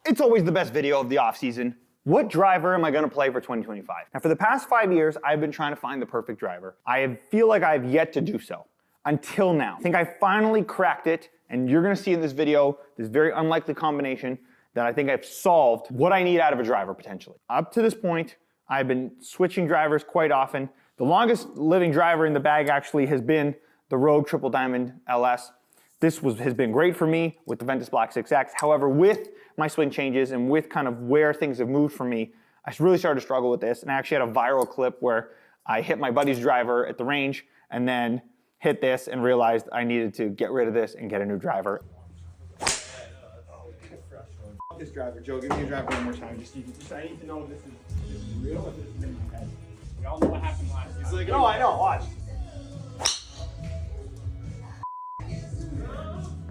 It's always the best video of the off-season. What driver am I going to play for 2025? Now, for the past 5 years, I've been trying to find the perfect driver. I feel like I've yet to do so, until now. I think I finally cracked it, and you're going to see in this video this very unlikely combination that I think I've solved what I need out of a driver, potentially. Up to this point, I've been switching drivers quite often. The longest living driver in the bag actually has been the Rogue Triple Diamond LS. This has been great for me with the Ventus Black 6X. However, with my swing changes and with kind of where things have moved for me, I really started to struggle with this. And I actually had a viral clip where I hit my buddy's driver at the range and then hit this and realized I needed to get rid of this and get a new driver. This driver, Joe, give me a driver one more time. I need to know if this is real or this is in my head. We all know what happened last time. He's like, no, I know, watch.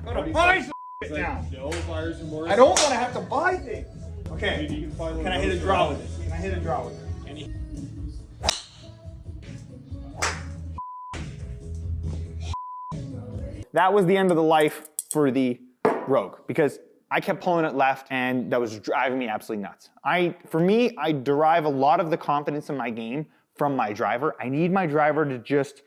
I'm gonna buy some now. No buyer's remorse. I don't want to have to buy things. Okay, Maybe you can find one can I of hit a those draw around. with this? Can I hit a draw with this? Any- That was the end of the life for the Rogue because I kept pulling it left and that was driving me absolutely nuts. For me, I derive a lot of the confidence in my game from my driver. I need my driver to just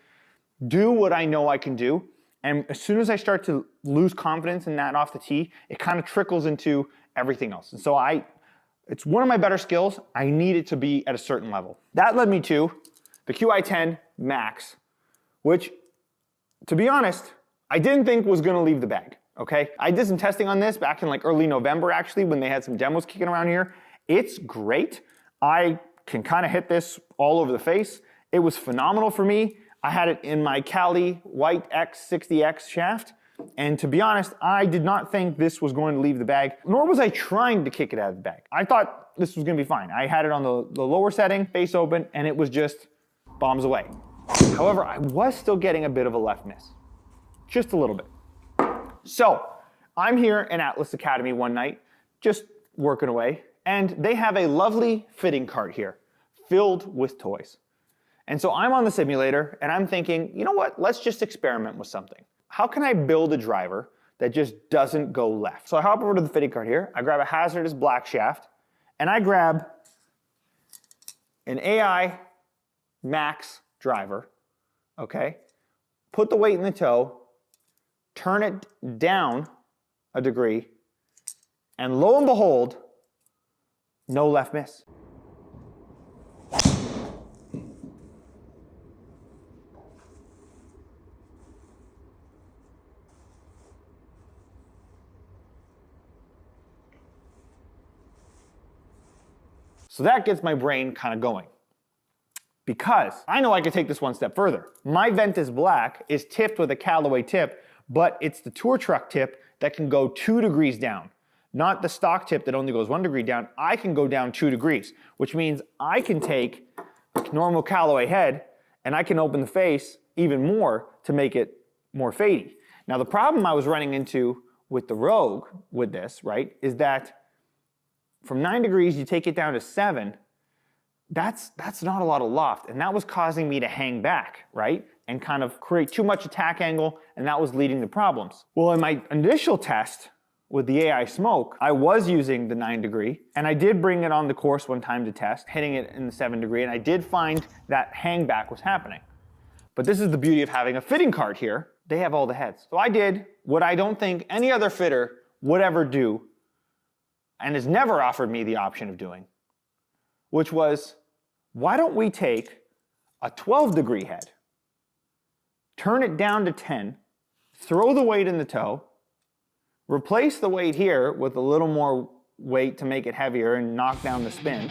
do what I know I can do. And as soon as I start to lose confidence in that off the tee, it kind of trickles into everything else. And so it's one of my better skills. I need it to be at a certain level. That led me to the QI10 Max, which, to be honest, I didn't think was gonna leave the bag, okay? I did some testing on this back in like early November actually when they had some demos kicking around here. It's great. I can kind of hit this all over the face. It was phenomenal for me. I had it in my Cali White X60X shaft, and to be honest, I did not think this was going to leave the bag, nor was I trying to kick it out of the bag. I thought this was gonna be fine. I had it on the lower setting, face open, and it was just bombs away. However, I was still getting a bit of a left miss, just a little bit. So, I'm here in Atlas Academy one night, just working away, and they have a lovely fitting cart here, filled with toys. And so I'm on the simulator and I'm thinking, you know what, let's just experiment with something. How can I build a driver that just doesn't go left? So I hop over to the fitting cart here, I grab a Hazardous black shaft, and I grab an AI Max driver, okay? Put the weight in the toe, turn it down a degree, and lo and behold, no left miss. So that gets my brain kind of going. Because I know I could take this one step further. My Ventus Black is tipped with a Callaway tip, but it's the Tour Truck tip that can go 2 degrees down. Not the stock tip that only goes 1 degree down. I can go down 2 degrees, which means I can take a normal Callaway head and I can open the face even more to make it more fadey. Now the problem I was running into with the Rogue with this, right, is that from 9 degrees, you take it down to 7, that's not a lot of loft. And that was causing me to hang back, right? And kind of create too much attack angle, and that was leading to problems. Well, in my initial test with the AI Smoke, I was using the 9 degree, and I did bring it on the course one time to test, hitting it in the 7 degree, and I did find that hang back was happening. But this is the beauty of having a fitting cart here. They have all the heads. So I did what I don't think any other fitter would ever do, and has never offered me the option of doing, which was, why don't we take a 12 degree head, turn it down to 10, throw the weight in the toe, replace the weight here with a little more weight to make it heavier and knock down the spin,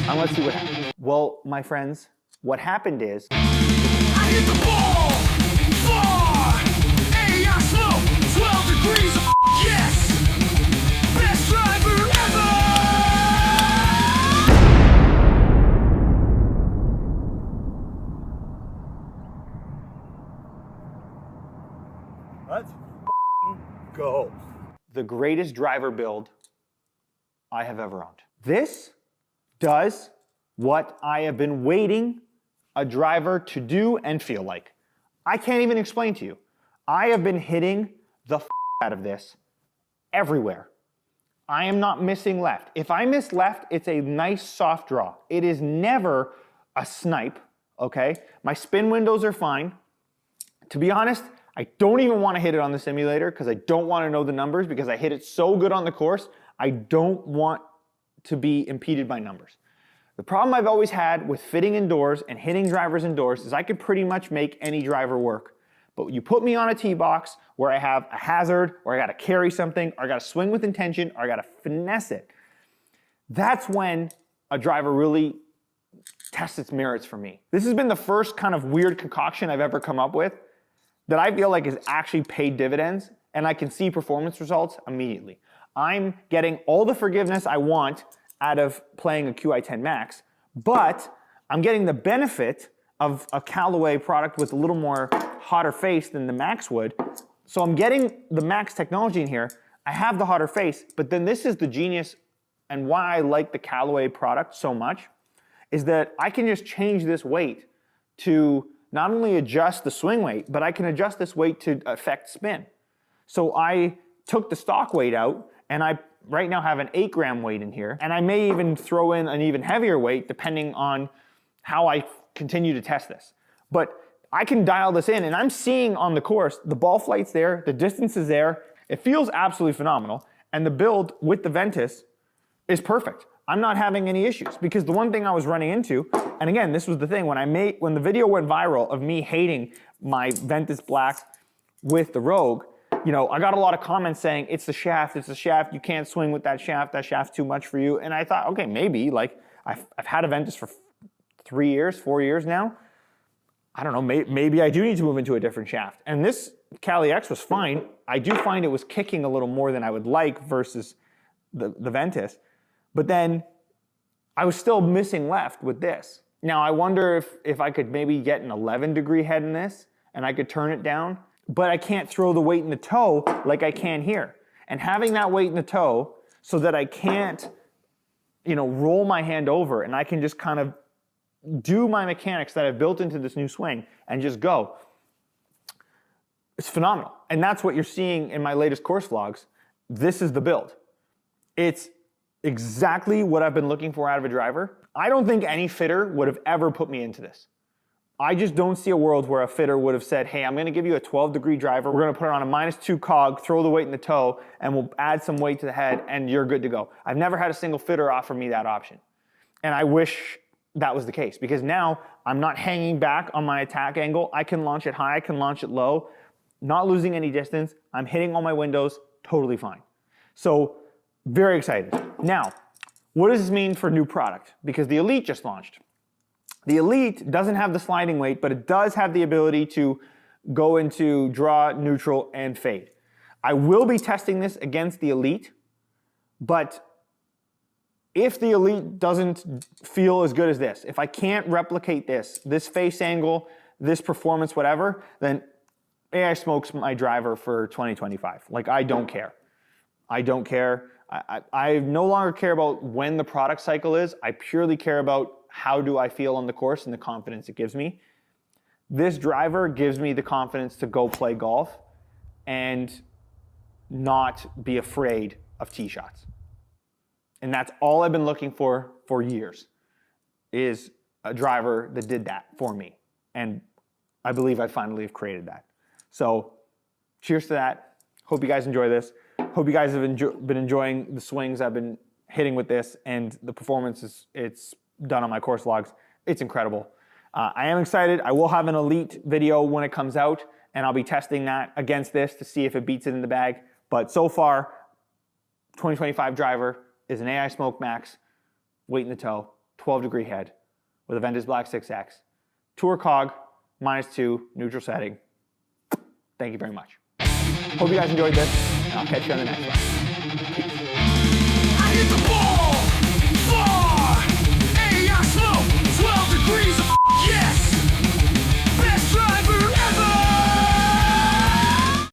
and let's see what happens. Well, my friends, what happened is, I hit the ball! Far! AI Smoke! 12 degrees of yes! Best driver ever! let's go. The greatest driver build I have ever owned. This does what I have been waiting a driver to do and feel like. I can't even explain to you. I have been hitting the out of this everywhere. I am not missing left. If I miss left, it's a nice soft draw. It is never a snipe, okay? My spin windows are fine. To be honest, I don't even want to hit it on the simulator because I don't want to know the numbers because I hit it so good on the course. I don't want to be impeded by numbers. The problem I've always had with fitting indoors and hitting drivers indoors is I could pretty much make any driver work. But you put me on a tee box where I have a hazard, or I got to carry something, or I got to swing with intention, or I got to finesse it. That's when a driver really tests its merits for me. This has been the first kind of weird concoction I've ever come up with that I feel like has actually paid dividends, and I can see performance results immediately. I'm getting all the forgiveness I want out of playing a QI10 Max, but I'm getting the benefit of a Callaway product with a little more hotter face than the Max would. So I'm getting the Max technology in here. I have the hotter face, but then this is the genius and why I like the Callaway product so much is that I can just change this weight to not only adjust the swing weight, but I can adjust this weight to affect spin. So I took the stock weight out and I right now have an 8-gram weight in here, and I may even throw in an even heavier weight depending on how I continue to test this. But I can dial this in, and I'm seeing on the course, the ball flight's there, the distance is there. It feels absolutely phenomenal, and the build with the Ventus is perfect. I'm not having any issues because the one thing I was running into, and again, this was the thing, when the video went viral of me hating my Ventus Black with the Rogue, you know, I got a lot of comments saying, it's the shaft, you can't swing with that shaft's too much for you. And I thought, okay, maybe, like, I've had a Ventus for 4 years now. I don't know, maybe I do need to move into a different shaft. And this Cali X was fine. I do find it was kicking a little more than I would like versus the Ventus. But then I was still missing left with this. Now I wonder if I could maybe get an 11-degree head in this and I could turn it down, but I can't throw the weight in the toe like I can here. And having that weight in the toe so that I can't, you know, roll my hand over and I can just kind of do my mechanics that I've built into this new swing and just go. It's phenomenal. And that's what you're seeing in my latest course vlogs. This is the build. It's exactly what I've been looking for out of a driver. I don't think any fitter would have ever put me into this. I just don't see a world where a fitter would have said, hey, I'm gonna give you a 12-degree driver, we're gonna put it on a -2 cog, throw the weight in the toe, and we'll add some weight to the head, and you're good to go. I've never had a single fitter offer me that option. And I wish that was the case, because now I'm not hanging back on my attack angle. I can launch it high, I can launch it low, not losing any distance. I'm hitting all my windows totally fine. So, very excited. Now, what does this mean for new product? Because the Elite just launched. The Elite doesn't have the sliding weight, but it does have the ability to go into draw, neutral, and fade. I will be testing this against the Elite, but if the Elite doesn't feel as good as this, if I can't replicate this face angle, this performance, whatever, then AI smokes my driver for 2025. Like, I don't care. I don't care. I no longer care about when the product cycle is. I purely care about how do I feel on the course and the confidence it gives me. This driver gives me the confidence to go play golf and not be afraid of tee shots. And that's all I've been looking for years, is a driver that did that for me. And I believe I finally have created that. So cheers to that. Hope you guys enjoy this. Hope you guys have been enjoying the swings I've been hitting with this, and the performance it's done on my course vlogs. It's incredible. I am excited. I will have an Elite video when it comes out, and I'll be testing that against this to see if it beats it in the bag. But so far, 2025 driver is an AI Smoke Max, weight in the toe, 12-degree head, with a Ventus Black 6X. Tour cog, -2, neutral setting. Thank you very much. Hope you guys enjoyed this, and I'll catch you on the next one. Peace.